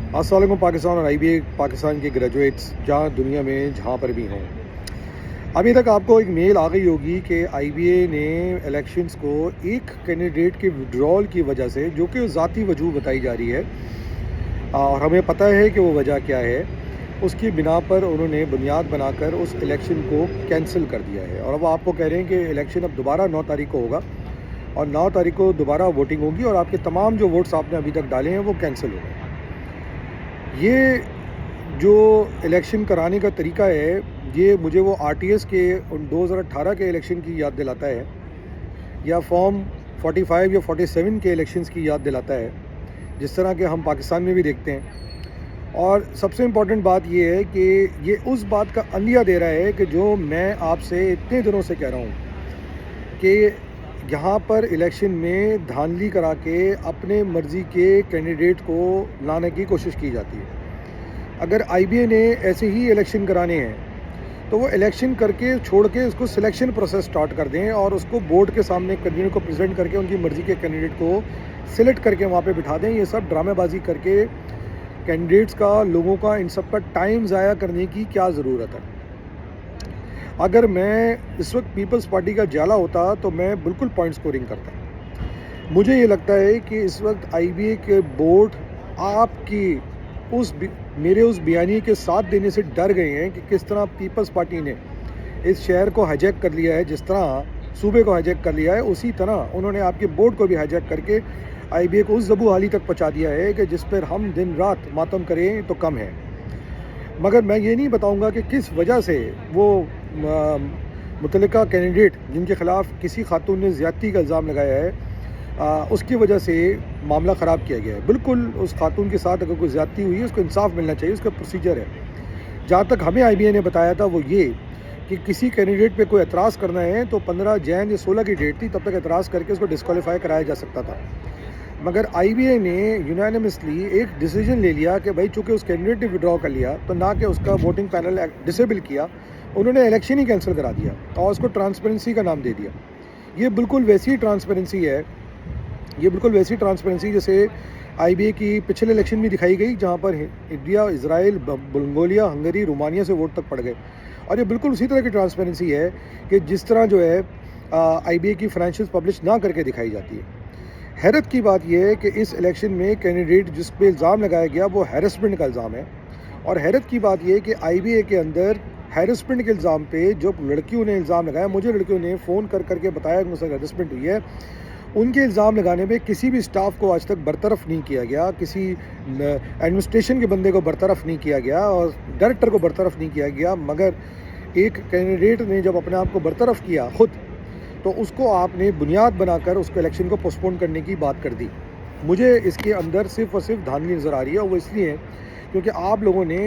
السلام علیکم پاکستان اور آئی بی اے پاکستان کے گریجویٹس جہاں دنیا میں جہاں پر بھی ہوں. ابھی تک آپ کو ایک میل آ گئی ہوگی کہ آئی بی اے نے الیکشنز کو ایک کینڈیڈیٹ کے وڈرول کی وجہ سے، جو کہ ذاتی وجوہ بتائی جا رہی ہے اور ہمیں پتہ ہے کہ وہ وجہ کیا ہے، اس کی بنا پر انہوں نے بنیاد بنا کر اس الیکشن کو کینسل کر دیا ہے. اور اب آپ کو کہہ رہے ہیں کہ الیکشن اب دوبارہ 9 تاریخ کو ہوگا اور 9 تاریخ کو دوبارہ ووٹنگ ہوگی اور آپ کے تمام جو ووٹس آپ نے ابھی تک ڈالے ہیں وہ کینسل ہو گئے. یہ جو الیکشن کرانے کا طریقہ ہے، یہ مجھے وہ آر ٹی ایس کے 2018 کے الیکشن کی یاد دلاتا ہے، یا فارم 45 یا 47 کے الیکشنز کی یاد دلاتا ہے، جس طرح کہ ہم پاکستان میں بھی دیکھتے ہیں. اور سب سے امپورٹنٹ بات یہ ہے کہ یہ اس بات کا عندیہ دے رہا ہے کہ جو میں آپ سے اتنے دنوں سے کہہ رہا ہوں کہ یہاں پر الیکشن میں دھاندلی کرا کے اپنے مرضی کے کینڈیڈیٹ کو لانے کی کوشش کی جاتی ہے. اگر آئی بی اے نے ایسے ہی الیکشن کرانے ہیں تو وہ الیکشن کر کے چھوڑ کے اس کو سلیکشن پروسیس سٹارٹ کر دیں اور اس کو بورڈ کے سامنے کینڈیڈیٹ کو پریزنٹ کر کے ان کی مرضی کے کینڈیڈیٹ کو سلیکٹ کر کے وہاں پہ بٹھا دیں. یہ سب ڈرامے بازی کر کے کینڈیڈیٹس کا، لوگوں کا، ان سب کا ٹائم ضائع کرنے کی کیا ضرورت ہے؟ اگر میں اس وقت پیپلز پارٹی کا جالا ہوتا تو میں بالکل پوائنٹ سکورنگ کرتا. مجھے یہ لگتا ہے کہ اس وقت آئی بی اے کے بورڈ آپ کی میرے اس بیانیے کے ساتھ دینے سے ڈر گئے ہیں کہ کس طرح پیپلز پارٹی نے اس شہر کو ہائیجیک کر لیا ہے، جس طرح صوبے کو ہائیجیک کر لیا ہے، اسی طرح انہوں نے آپ کے بورڈ کو بھی ہائیجیک کر کے آئی بی اے کو اس زبو حالی تک پہنچا دیا ہے کہ جس پر ہم دن رات ماتم کریں تو کم ہے. مگر میں یہ نہیں بتاؤں گا کہ کس وجہ سے وہ متعلقہ کینڈیڈیٹ جن کے خلاف کسی خاتون نے زیادتی کا الزام لگایا ہے، اس کی وجہ سے معاملہ خراب کیا گیا ہے. بالکل اس خاتون کے ساتھ اگر کوئی زیادتی ہوئی ہے اس کو انصاف ملنا چاہیے، اس کا پروسیجر ہے. جہاں تک ہمیں آئی بی اے نے بتایا تھا وہ یہ کہ کسی کینڈیڈیٹ پہ کوئی اعتراض کرنا ہے تو 15 جین یا 16 کی ڈیٹ تھی، تب تک اعتراض کر کے اس کو ڈسکوالیفائی کرایا جا سکتا تھا. مگر آئی بی اے نے یونانیمسلی ایک ڈیسیجن لے لیا کہ بھائی چونکہ اس کینڈیڈیٹ نے وڈرا کر لیا تو نہ کہ اس کا ووٹنگ پینل ڈسیبل کیا، انہوں نے الیکشن ہی کینسل کرا دیا اور اس کو ٹرانسپیرنسی کا نام دے دیا. یہ بالکل ویسی ٹرانسپیرنسی ہے، یہ بالکل ویسی ٹرانسپیرنسی جیسے آئی بی اے کی پچھلے الیکشن میں دکھائی گئی، جہاں پر انڈیا، اسرائیل، منگولیا، ہنگری، رومانیہ سے ووٹ تک پڑ گئے. اور یہ بالکل اسی طرح کی ٹرانسپیرنسی ہے کہ جس طرح جو ہے آئی بی اے کی فائنینشیلز پبلش نہ کر کے دکھائی جاتی ہے. حیرت کی بات یہ ہے کہ اس الیکشن میں کینڈیڈیٹ جس پہ الزام لگایا گیا وہ ہیرسمنٹ کا الزام ہے. اور حیرت کی بات یہ ہے کہ آئی بی اے کے اندر ہیرسمنٹ کے الزام پہ جو لڑکیوں نے الزام لگایا، مجھے لڑکیوں نے فون کر کے بتایا کہ مجھ سے ہیرسمنٹ ہوئی ہے، ان کے الزام لگانے میں کسی بھی سٹاف کو آج تک برطرف نہیں کیا گیا، کسی ایڈمنسٹریشن کے بندے کو برطرف نہیں کیا گیا اور ڈائریکٹر کو برطرف نہیں کیا گیا. مگر ایک کینڈیڈیٹ نے جب اپنے آپ کو برطرف کیا خود، تو اس کو آپ نے بنیاد بنا کر اس کو الیکشن کو پوسٹ پون کرنے کی بات کر دی. مجھے اس کے اندر صرف اور صرف دھاندلی نظر آ رہی ہے، اور وہ اس لیے کیونکہ آپ لوگوں نے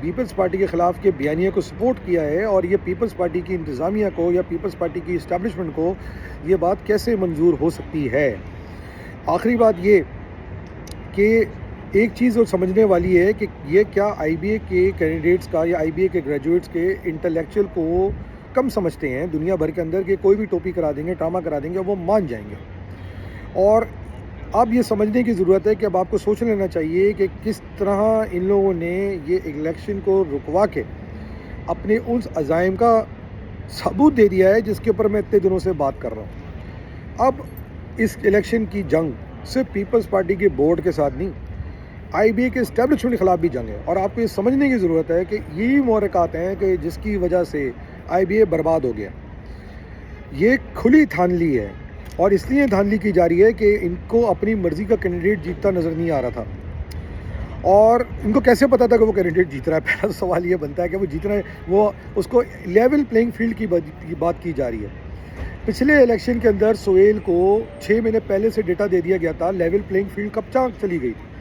پیپلز پارٹی کے خلاف کے بیانیے کو سپورٹ کیا ہے، اور یہ پیپلز پارٹی کی انتظامیہ کو یا پیپلز پارٹی کی اسٹیبلشمنٹ کو یہ بات کیسے منظور ہو سکتی ہے؟ آخری بات یہ کہ ایک چیز اور سمجھنے والی ہے کہ یہ کیا آئی بی اے کے کینڈیڈیٹس کا یا آئی بی اے کے گریجویٹس کے انٹلیکچوئل کو کم سمجھتے ہیں دنیا بھر کے اندر کہ کوئی بھی ٹوپی کرا دیں گے، ڈرامہ کرا دیں گے، وہ مان جائیں گے. اور اب یہ سمجھنے کی ضرورت ہے کہ اب آپ کو سوچ لینا چاہیے کہ کس طرح ان لوگوں نے یہ الیکشن کو رکوا کے اپنے اس عزائم کا ثبوت دے دیا ہے جس کے اوپر میں اتنے دنوں سے بات کر رہا ہوں. اب اس الیکشن کی جنگ صرف پیپلز پارٹی کے بورڈ کے ساتھ نہیں، آئی بی اے کے اسٹیبلشمنٹ کے خلاف بھی جنگ ہے. اور آپ کو یہ سمجھنے کی ضرورت ہے کہ یہی محرکات ہیں کہ جس کی وجہ سے آئی بی اے برباد ہو گیا. یہ کھلی دھاندلی ہے، اور اس لیے دھاندلی کی جا رہی ہے کہ ان کو اپنی مرضی کا کینڈیڈیٹ جیتتا نظر نہیں آ رہا تھا. اور ان کو کیسے پتا تھا کہ وہ کینڈیڈیٹ جیت رہا ہے؟ پہلا سوال یہ بنتا ہے کہ وہ جیت رہا ہے، وہ اس کو لیول پلینگ فیلڈ کی بات کی جا رہی ہے. پچھلے الیکشن کے اندر سہیل کو 6 مہینے پہلے سے ڈیٹا دے دیا گیا تھا، لیول پلینگ فیلڈ کب تک چلی گئی تھی.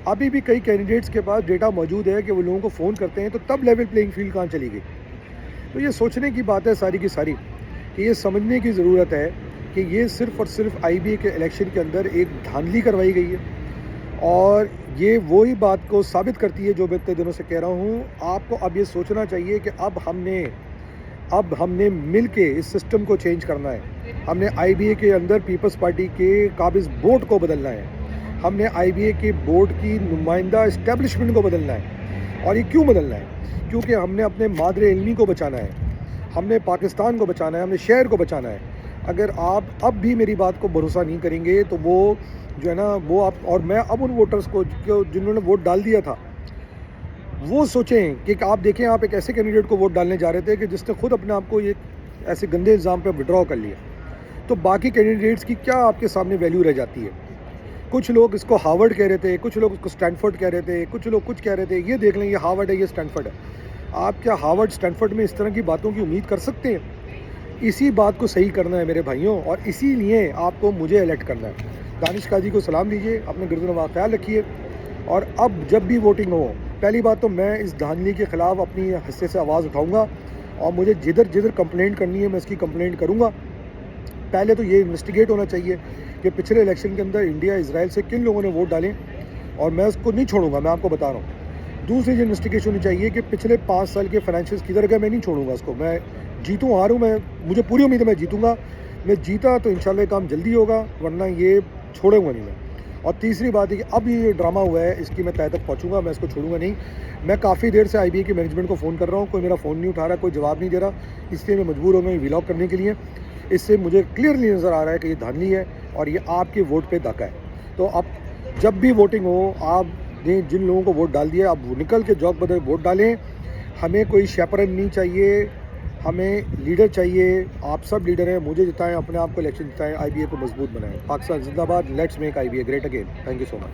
ابھی بھی کئی کینڈیڈیٹس کے پاس ڈیٹا موجود ہے کہ وہ لوگوں کو فون کرتے ہیں تو تب لیول پلینگ فیلڈ کہاں چلی گئی. تو یہ سوچنے کی بات ہے ساری کی ساری کہ یہ سمجھنے کی ضرورت ہے کہ یہ صرف اور صرف آئی بی اے کے الیکشن کے اندر ایک دھاندلی کروائی گئی ہے. اور یہ وہی بات کو ثابت کرتی ہے جو میں اتنے دنوں سے کہہ رہا ہوں. آپ کو اب یہ سوچنا چاہیے کہ اب ہم نے مل کے اس سسٹم کو چینج کرنا ہے. ہم نے آئی بی اے کے اندر پیپلز پارٹی کے قابض بورڈ کو بدلنا ہے. ہم نے آئی بی اے کے بورڈ کی نمائندہ اسٹیبلشمنٹ کو بدلنا ہے. اور یہ کیوں بدلنا ہے؟ کیونکہ ہم نے اپنے مادر علمی کو بچانا ہے, ہم نے پاکستان کو بچانا ہے, ہم نے شہر کو بچانا ہے. اگر آپ اب بھی میری بات کو بھروسہ نہیں کریں گے تو وہ جو ہے نا وہ آپ اور میں اب ان ووٹرز کو جنہوں نے ووٹ ڈال دیا تھا وہ سوچیں کہ آپ دیکھیں آپ ایک ایسے کینڈیڈیٹ کو ووٹ ڈالنے جا رہے تھے کہ جس نے خود اپنے آپ کو یہ ایسے گندے الزام پہ وڈرا کر لیا. تو باقی کینڈیڈیٹس کی کیا آپ کے سامنے ویلیو رہ جاتی ہے؟ کچھ لوگ اس کو ہارورڈ کہہ رہے تھے, کچھ لوگ اس کو اسٹینفورڈ کہہ رہے تھے, کچھ لوگ کچھ کہہ رہے تھے. یہ دیکھ لیں, یہ ہارورڈ ہے, یہ اسٹینفورڈ ہے. آپ کیا ہارورڈ اسٹینفورڈ میں اس طرح کی باتوں کی امید کر سکتے ہیں؟ اسی بات کو صحیح کرنا ہے میرے بھائیوں, اور اسی لیے آپ کو مجھے الیکٹ کرنا ہے. دانش قاضی کو سلام دیجیے, اپنے گرد و نواح خیال رکھیے. اور اب جب بھی ووٹنگ ہو, پہلی بات تو میں اس دھاندلی کے خلاف اپنی حصے سے آواز اٹھاؤں گا, اور مجھے جدھر کمپلینٹ کرنی ہے میں اس کی کمپلینٹ کروں گا. پہلے تو یہ انویسٹیگیٹ ہونا چاہیے کہ پچھلے الیکشن کے اندر انڈیا اسرائیل سے کن لوگوں نے ووٹ ڈالیں, اور میں اس کو نہیں چھوڑوں گا, میں آپ کو بتا رہا ہوں. دوسری یہ انویسٹیگیشن ہونی چاہیے کہ پچھلے 5 سال کے فائنینشیلس کدھر گئے. میں نہیں چھوڑوں گا اس کو, میں جیتوں ہاروں, مجھے پوری امید ہے میں جیتوں گا. میں جیتا تو انشاءاللہ یہ کام جلدی ہوگا, ورنہ یہ چھوڑوں گا نہیں میں. اور تیسری بات ہے کہ اب یہ ڈرامہ ہوا ہے اس کی میں تہ تک پہنچوں گا, میں اس کو چھوڑوں گا نہیں. میں کافی دیر سے آئی بی اے کی مینجمنٹ کو فون کر رہا ہوں, کوئی میرا فون نہیں اٹھا رہا, کوئی جواب نہیں دے رہا. اس لیے میں مجبور ہو گیا ولاگ کرنے کے لیے. اس سے مجھے کلیئرلی نظر آ رہا ہے کہ یہ دھاندلی ہے اور یہ آپ کے ووٹ پہ دھکا ہے. تو اب جب بھی ووٹنگ ہو, آپ نے جن لوگوں کو ووٹ ڈال دیا اب وہ نکل کے جوک بدل ووٹ ڈالیں. ہمیں کوئی شیپرن نہیں چاہیے, ہمیں لیڈر چاہیے. آپ سب لیڈر ہیں, مجھے جتائیں, اپنے آپ کو الیکشن جتائیں, آئی بی اے کو مضبوط بنائیں. پاکستان زندہ باد, let's make I be a great again. Thank you so much.